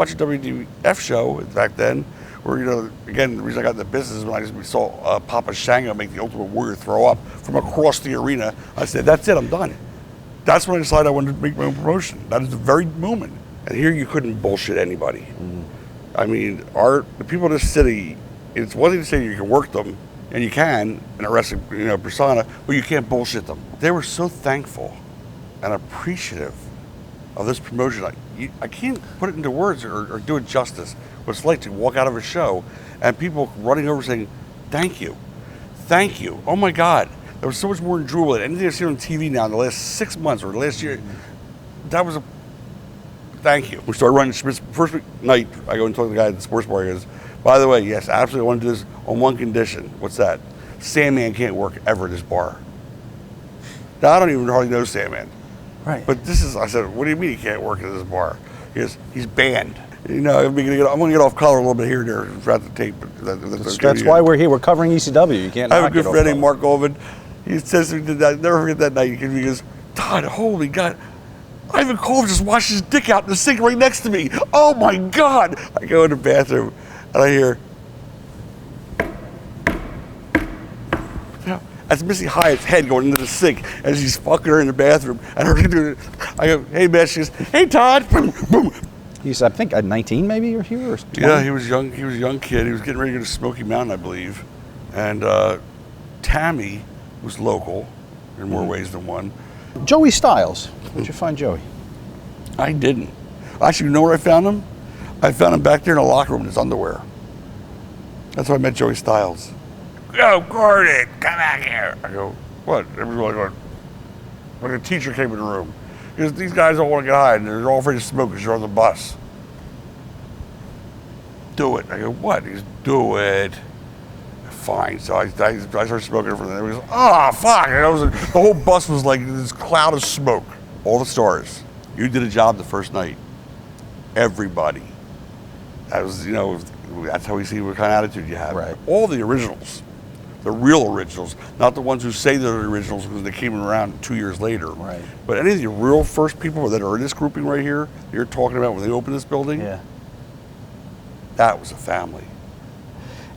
watch a WWF show back then, where, you know, again, the reason I got in the business is when I just saw Papa Shango make the Ultimate Warrior throw up from across the arena. I said, that's it, I'm done. That's when I decided I wanted to make my own promotion. That is the very moment. And here you couldn't bullshit anybody. Mm-hmm. I mean, the people in this city, it's one thing to say you can work them, and you can in a wrestling, you know, persona, but you can't bullshit them. They were so thankful and appreciative of this promotion. I can't put it into words or do it justice. What it's like to walk out of a show and people running over saying, thank you, oh my God. There was so much more enjoyable than anything I've seen on TV now in the last 6 months or the last year. That was a thank you. We started running Schmidt's first night. I go and talk to the guy at the sports bar. He goes, by the way, yes, absolutely, I want to do this on one condition. What's that? Sandman can't work ever at this bar. Now, I don't even hardly know Sandman. Right. But this is, I said, what do you mean he can't work at this bar? He goes, he's banned. You know, I'm going to get off color a little bit here and there throughout the tape. But that's why we're here. We're covering ECW. You can't. I have a good friend named Mark Goldman. He says to me, I'll never forget that night. He goes, Todd, holy God, Ivan Cole just washed his dick out in the sink right next to me. Oh my God. I go in the bathroom and I hear, that's Missy Hyatt's head going into the sink as he's fucking her in the bathroom. And her doing it. I go, hey, man. She goes, hey, Todd. Boom, boom. He's, I think, 19 maybe or here? Or 20? Yeah, he was young. He was a young kid. He was getting ready to go to Smoky Mountain, I believe. And Tammy was local in more ways than one. Joey Styles. Where'd you find Joey? I didn't. Actually, you know where I found him? I found him back there in the locker room in his underwear. That's how I met Joey Styles. Yo, Gordon, come back here. I go, what? Everyone's going, like a teacher came in the room. Because these guys don't want to get high, and they're all afraid to smoke because you're on the bus. Do it. I go, what? He goes, do it. Fine. So I started smoking for them. He goes, oh, fuck. And the whole bus was like this cloud of smoke. All the stars. You did a job the first night. Everybody. That was, you know, that's how we see what kind of attitude you have. Right. All the originals. The real originals, not the ones who say they're the originals because they came around 2 years later. Right. But any of the real first people that are in this grouping right here, you're talking about when they opened this building, yeah, that was a family.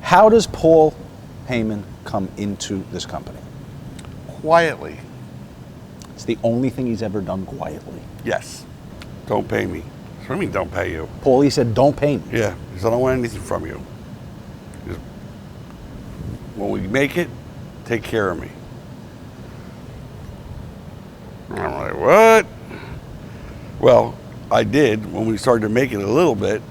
How does Paul Heyman come into this company? Quietly. It's the only thing he's ever done quietly. Yes. Don't pay me. What do you mean don't pay you? Paulie said, don't pay me. Yeah, because I don't want anything from you. Just, when we make it, take care of me. And I'm like, what? Well, I did when we started to make it a little bit.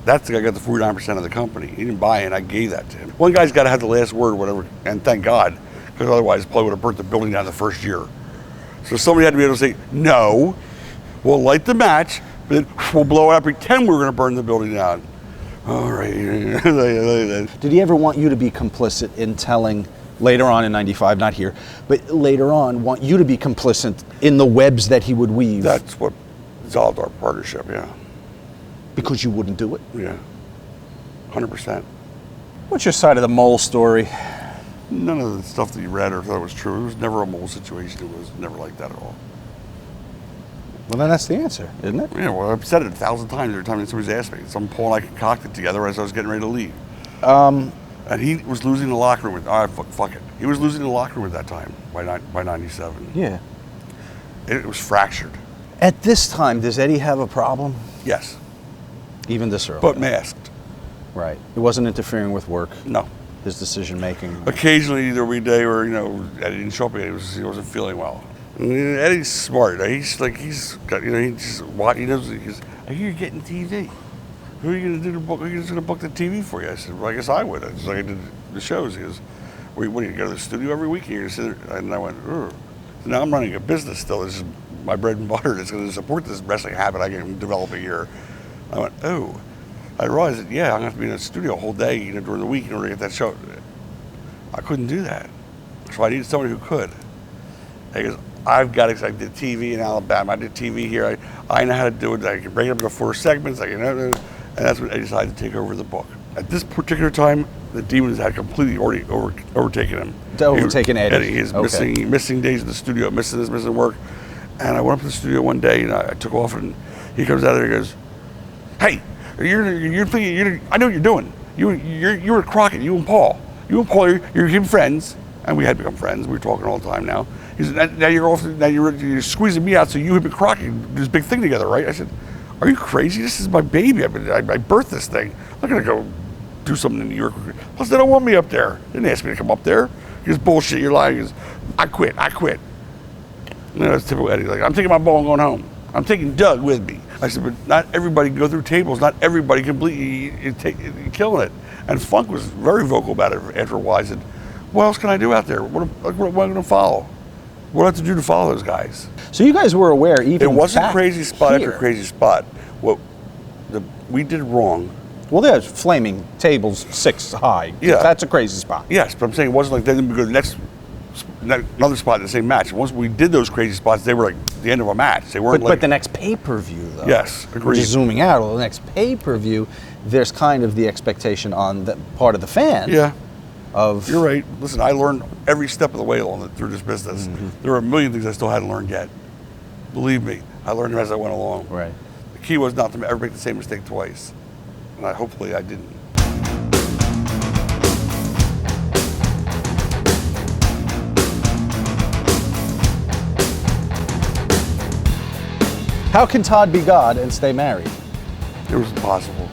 That's the guy got the 49% of the company. He didn't buy it, I gave that to him. One guy's got to have the last word, whatever, and thank God, because otherwise probably would have burnt the building down the first year. So somebody had to be able to say, no, we'll light the match, but then we'll blow it up, pretend we're going to burn the building down. All right. Did he ever want you to be complicit in telling, later on in 95, not here, but later on, want you to be complicit in the webs that he would weave? That's what dissolved our partnership, yeah. Because you wouldn't do it? Yeah, 100%. What's your side of the mole story? None of the stuff that you read or thought was true. It was never a mole situation. It was never like that at all. Well, then that's the answer, isn't it? Yeah, well, I've said it 1,000 times every time somebody's asked me. Some Paul and I concocted together as I was getting ready to leave. And he was losing the locker room. Fuck it. He was losing the locker room at that time by 97. Yeah. It was fractured. At this time, does Eddie have a problem? Yes. Even this early? But masked. Right. He wasn't interfering with work? No. His decision making? Occasionally, there would be a day where, Eddie didn't show up. He wasn't feeling well. And Eddie's smart. He's got, he just watch. He knows. He goes, I hear you're getting TV. Who are you going to do the book? Who's going to book the TV for you? I said, well, I guess I would. It's like I did the shows. He goes, what are you go to the studio every week? You're sit there? And I went, ugh. So now I'm running a business still. This is my bread and butter. That's going to support this wrestling habit I can develop here. I went, oh. I realized that, yeah, I'm going to have to be in the studio a whole day, during the week in order to get that show. I couldn't do that. So I needed somebody who could. He goes, I did TV in Alabama. I did TV here. I know how to do it. I can break it up into 4 segments. And that's when I decided to take over the book. At this particular time, the Demons had completely already overtaken him. Overtaken Eddie. He was missing days in the studio, missing work. And I went up to the studio one day and I took off and he comes out there and he goes, Hey, you're thinking, I know what you're doing. You were Crockett, you and Paul. You and Paul, you're friends, and we had become friends. We're talking all the time now. He said, now you're squeezing me out so you and Crockett do this big thing together, right? I said, are you crazy? This is my baby. I birthed this thing. I'm not gonna go do something in New York. Plus, they don't want me up there. They didn't ask me to come up there. He goes, bullshit, you're lying. He goes, I quit. You know, that's typical Eddie. Like, I'm taking my ball and going home. I'm taking Doug with me. I said, but not everybody can go through tables. Not everybody completely killing it. And Funk was very vocal about it after a while. I said, what else can I do out there? What am I going to follow? What do I have to do to follow those guys? So you guys were aware, even it wasn't back crazy spot here. after crazy spot. What we did wrong. Well, there's flaming tables 6 high. Yeah. That's a crazy spot. Yes, but I'm saying it wasn't like then we go to the next another spot in the same match. Once we did those crazy spots, they were like the end of a match. They weren't But the next pay-per-view, though. Yes, agreed. Which is zooming out. The next pay-per-view, there's kind of the expectation on the part of the fan. Yeah. Of You're right. Listen, I learned every step of the way through this business. Mm-hmm. There were a million things I still hadn't learned yet. Believe me, I learned them as I went along. Right. The key was not to ever make the same mistake twice. And hopefully I didn't. How can Tod be God and stay married? It was impossible.